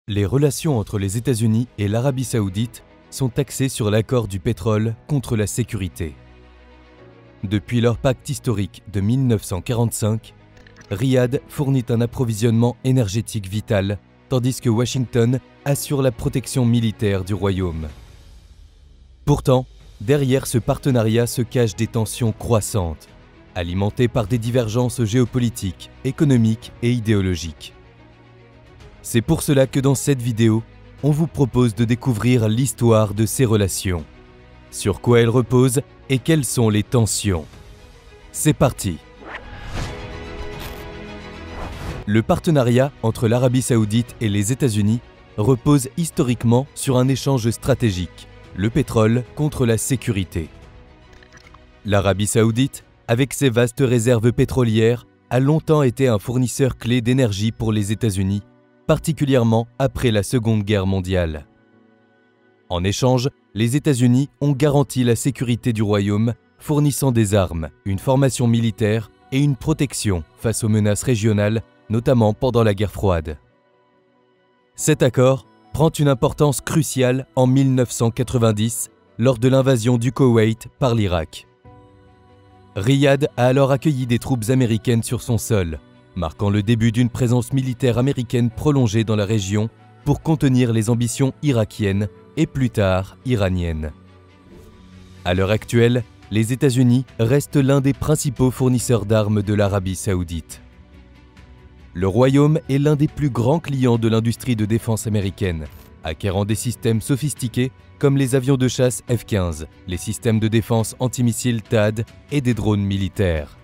Les relations entre les États-Unis et l'Arabie Saoudite sont axées sur l'accord du pétrole contre la sécurité. Depuis leur pacte historique de 1945, Riyad fournit un approvisionnement énergétique vital, tandis que Washington assure la protection militaire du royaume. Pourtant, derrière ce partenariat se cachent des tensions croissantes, alimentées par des divergences géopolitiques, économiques et idéologiques. C'est pour cela que dans cette vidéo, on vous propose de découvrir l'histoire de ces relations, sur quoi elles reposent et quelles sont les tensions. C'est parti! Le partenariat entre l'Arabie Saoudite et les États-Unis repose historiquement sur un échange stratégique, le pétrole contre la sécurité. L'Arabie Saoudite, avec ses vastes réserves pétrolières, a longtemps été un fournisseur clé d'énergie pour les États-Unis, particulièrement après la Seconde Guerre mondiale. En échange, les États-Unis ont garanti la sécurité du royaume, fournissant des armes, une formation militaire et une protection face aux menaces régionales, notamment pendant la guerre froide. Cet accord prend une importance cruciale en 1990 lors de l'invasion du Koweït par l'Irak. Riyad a alors accueilli des troupes américaines sur son sol, marquant le début d'une présence militaire américaine prolongée dans la région pour contenir les ambitions irakiennes et plus tard iraniennes. À l'heure actuelle, les États-Unis restent l'un des principaux fournisseurs d'armes de l'Arabie Saoudite. Le royaume est l'un des plus grands clients de l'industrie de défense américaine, acquérant des systèmes sophistiqués comme les avions de chasse F-15, les systèmes de défense antimissiles THAAD et des drones militaires.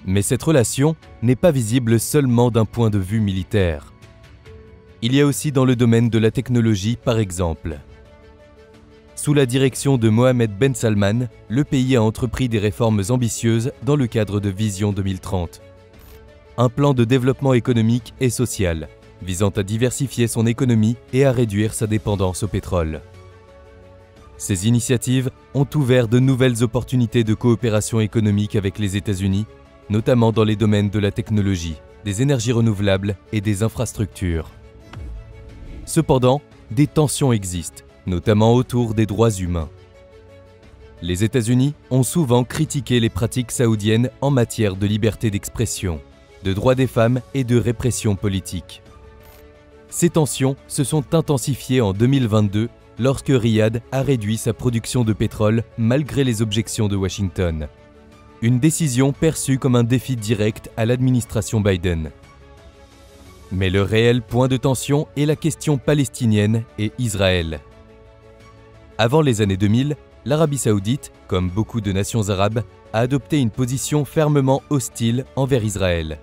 Mais cette relation n'est pas visible seulement d'un point de vue militaire. Il y a aussi dans le domaine de la technologie, par exemple. Sous la direction de Mohammed Ben Salman, le pays a entrepris des réformes ambitieuses dans le cadre de Vision 2030. Un plan de développement économique et social, visant à diversifier son économie et à réduire sa dépendance au pétrole. Ces initiatives ont ouvert de nouvelles opportunités de coopération économique avec les États-Unis, notamment dans les domaines de la technologie, des énergies renouvelables et des infrastructures. Cependant, des tensions existent, notamment autour des droits humains. Les États-Unis ont souvent critiqué les pratiques saoudiennes en matière de liberté d'expression, de droits des femmes et de répression politique. Ces tensions se sont intensifiées en 2022 lorsque Riyad a réduit sa production de pétrole malgré les objections de Washington. Une décision perçue comme un défi direct à l'administration Biden. Mais le réel point de tension est la question palestinienne et Israël. Avant les années 2000, l'Arabie Saoudite, comme beaucoup de nations arabes, a adopté une position fermement hostile envers Israël.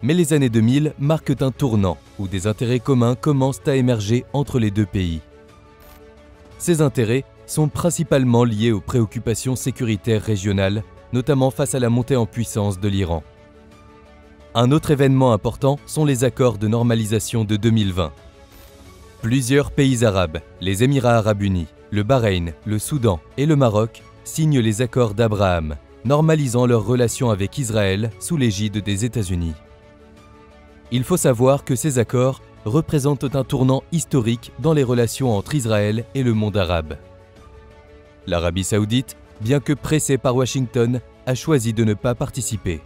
Mais les années 2000 marquent un tournant où des intérêts communs commencent à émerger entre les deux pays. Ces intérêts sont principalement liés aux préoccupations sécuritaires régionales, notamment face à la montée en puissance de l'Iran. Un autre événement important sont les accords de normalisation de 2020. Plusieurs pays arabes, les Émirats arabes unis, le Bahreïn, le Soudan et le Maroc signent les accords d'Abraham, normalisant leurs relations avec Israël sous l'égide des États-Unis. Il faut savoir que ces accords représentent un tournant historique dans les relations entre Israël et le monde arabe. L'Arabie Saoudite, bien que pressée par Washington, a choisi de ne pas participer.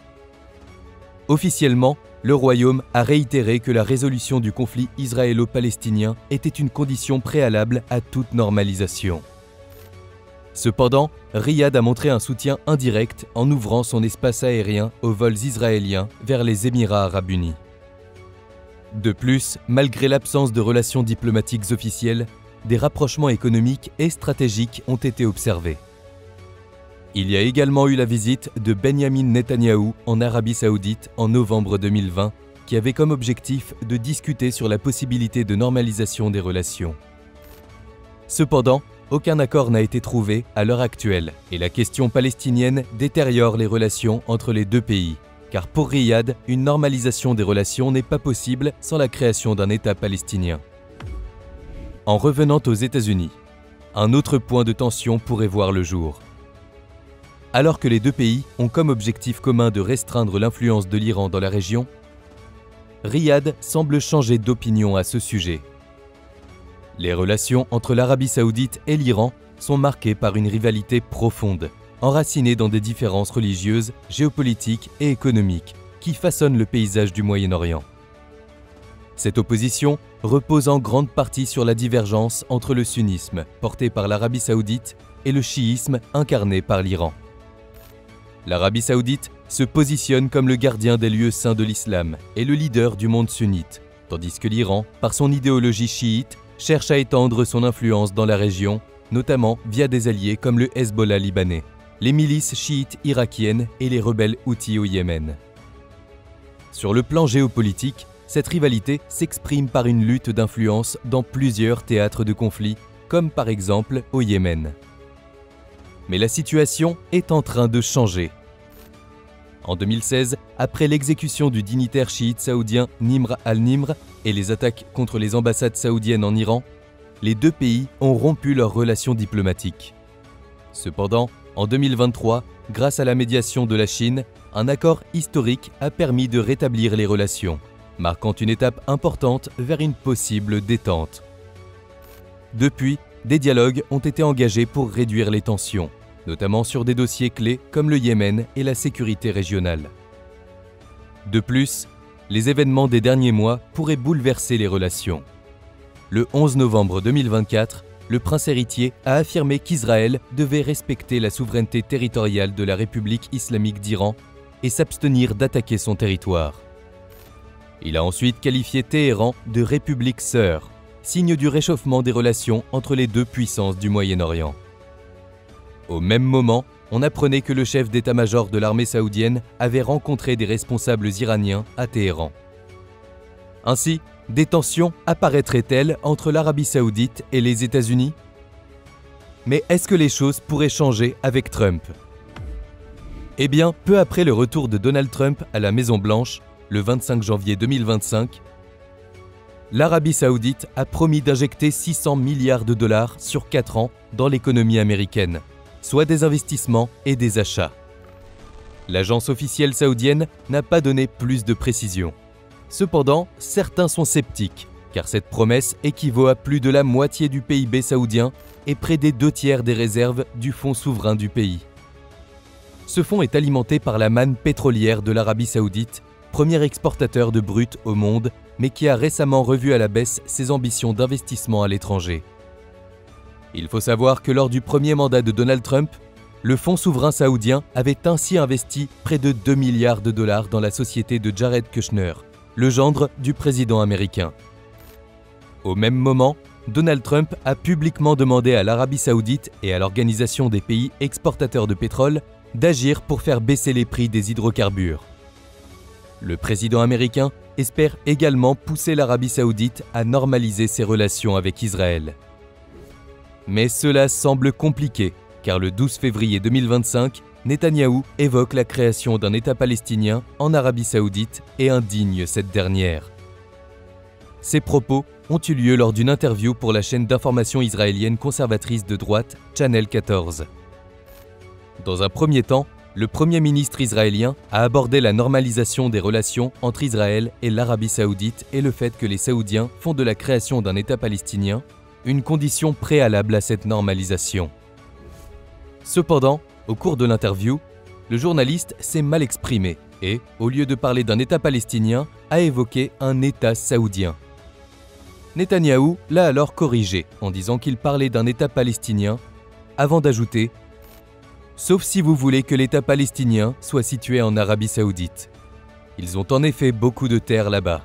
Officiellement, le Royaume a réitéré que la résolution du conflit israélo-palestinien était une condition préalable à toute normalisation. Cependant, Riyad a montré un soutien indirect en ouvrant son espace aérien aux vols israéliens vers les Émirats arabes unis. De plus, malgré l'absence de relations diplomatiques officielles, des rapprochements économiques et stratégiques ont été observés. Il y a également eu la visite de Benyamin Netanyahou en Arabie Saoudite en novembre 2020, qui avait comme objectif de discuter sur la possibilité de normalisation des relations. Cependant, aucun accord n'a été trouvé à l'heure actuelle et la question palestinienne détériore les relations entre les deux pays, car pour Riyad, une normalisation des relations n'est pas possible sans la création d'un État palestinien. En revenant aux États-Unis, un autre point de tension pourrait voir le jour. Alors que les deux pays ont comme objectif commun de restreindre l'influence de l'Iran dans la région, Riyad semble changer d'opinion à ce sujet. Les relations entre l'Arabie saoudite et l'Iran sont marquées par une rivalité profonde, enracinée dans des différences religieuses, géopolitiques et économiques qui façonnent le paysage du Moyen-Orient. Cette opposition repose en grande partie sur la divergence entre le sunnisme, porté par l'Arabie saoudite, et le chiisme, incarné par l'Iran. L'Arabie saoudite se positionne comme le gardien des lieux saints de l'islam et le leader du monde sunnite, tandis que l'Iran, par son idéologie chiite, cherche à étendre son influence dans la région, notamment via des alliés comme le Hezbollah libanais, les milices chiites irakiennes et les rebelles houthis au Yémen. Sur le plan géopolitique, cette rivalité s'exprime par une lutte d'influence dans plusieurs théâtres de conflit, comme par exemple au Yémen. Mais la situation est en train de changer. En 2016, après l'exécution du dignitaire chiite saoudien Nimr al-Nimr et les attaques contre les ambassades saoudiennes en Iran, les deux pays ont rompu leurs relations diplomatiques. Cependant, en 2023, grâce à la médiation de la Chine, un accord historique a permis de rétablir les relations, marquant une étape importante vers une possible détente. Depuis, des dialogues ont été engagés pour réduire les tensions, notamment sur des dossiers clés comme le Yémen et la sécurité régionale. De plus, les événements des derniers mois pourraient bouleverser les relations. Le 11 novembre 2024, le prince héritier a affirmé qu'Israël devait respecter la souveraineté territoriale de la République islamique d'Iran et s'abstenir d'attaquer son territoire. Il a ensuite qualifié Téhéran de république sœur, signe du réchauffement des relations entre les deux puissances du Moyen-Orient. Au même moment, on apprenait que le chef d'état-major de l'armée saoudienne avait rencontré des responsables iraniens à Téhéran. Ainsi, des tensions apparaîtraient-elles entre l'Arabie saoudite et les États-Unis? Mais est-ce que les choses pourraient changer avec Trump? Eh bien, peu après le retour de Donald Trump à la Maison-Blanche, le 25 janvier 2025, l'Arabie saoudite a promis d'injecter 600 milliards de dollars sur 4 ans dans l'économie américaine, soit des investissements et des achats. L'agence officielle saoudienne n'a pas donné plus de précisions. Cependant, certains sont sceptiques, car cette promesse équivaut à plus de la moitié du PIB saoudien et près des 2/3 des réserves du fonds souverain du pays. Ce fonds est alimenté par la manne pétrolière de l'Arabie saoudite, premier exportateur de brut au monde, mais qui a récemment revu à la baisse ses ambitions d'investissement à l'étranger. Il faut savoir que lors du premier mandat de Donald Trump, le fonds souverain saoudien avait ainsi investi près de 2 milliards de dollars dans la société de Jared Kushner, le gendre du président américain. Au même moment, Donald Trump a publiquement demandé à l'Arabie saoudite et à l'Organisation des pays exportateurs de pétrole d'agir pour faire baisser les prix des hydrocarbures. Le président américain espère également pousser l'Arabie saoudite à normaliser ses relations avec Israël. Mais cela semble compliqué, car le 12 février 2025, Netanyahou évoque la création d'un État palestinien en Arabie saoudite et indigne cette dernière. Ces propos ont eu lieu lors d'une interview pour la chaîne d'information israélienne conservatrice de droite Channel 14. Dans un premier temps, le Premier ministre israélien a abordé la normalisation des relations entre Israël et l'Arabie saoudite et le fait que les Saoudiens font de la création d'un État palestinien une condition préalable à cette normalisation. Cependant, au cours de l'interview, le journaliste s'est mal exprimé et, au lieu de parler d'un État palestinien, a évoqué un État saoudien. Netanyahou l'a alors corrigé en disant qu'il parlait d'un État palestinien, avant d'ajouter « Sauf si vous voulez que l'État palestinien soit situé en Arabie saoudite. Ils ont en effet beaucoup de terres là-bas. »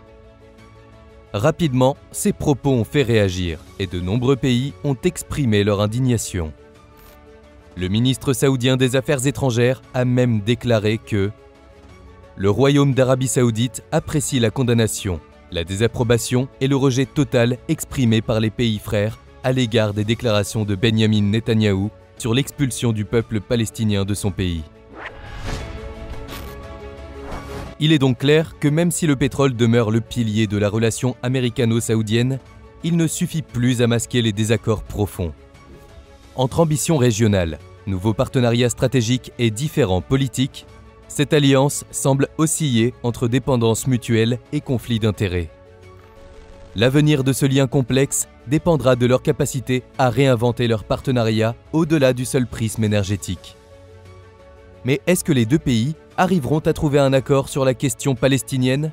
Rapidement, ces propos ont fait réagir et de nombreux pays ont exprimé leur indignation. Le ministre saoudien des Affaires étrangères a même déclaré que « Le Royaume d'Arabie saoudite apprécie la condamnation, la désapprobation et le rejet total exprimé par les pays frères à l'égard des déclarations de Benyamin Netanyahou sur l'expulsion du peuple palestinien de son pays. » Il est donc clair que même si le pétrole demeure le pilier de la relation américano-saoudienne, il ne suffit plus à masquer les désaccords profonds. Entre ambitions régionales, nouveaux partenariats stratégiques et différents politiques, Cette alliance semble osciller entre dépendance mutuelle et conflits d'intérêts. L'avenir de ce lien complexe dépendra de leur capacité à réinventer leur partenariat au-delà du seul prisme énergétique. Mais est-ce que les deux pays arriveront à trouver un accord sur la question palestinienne ?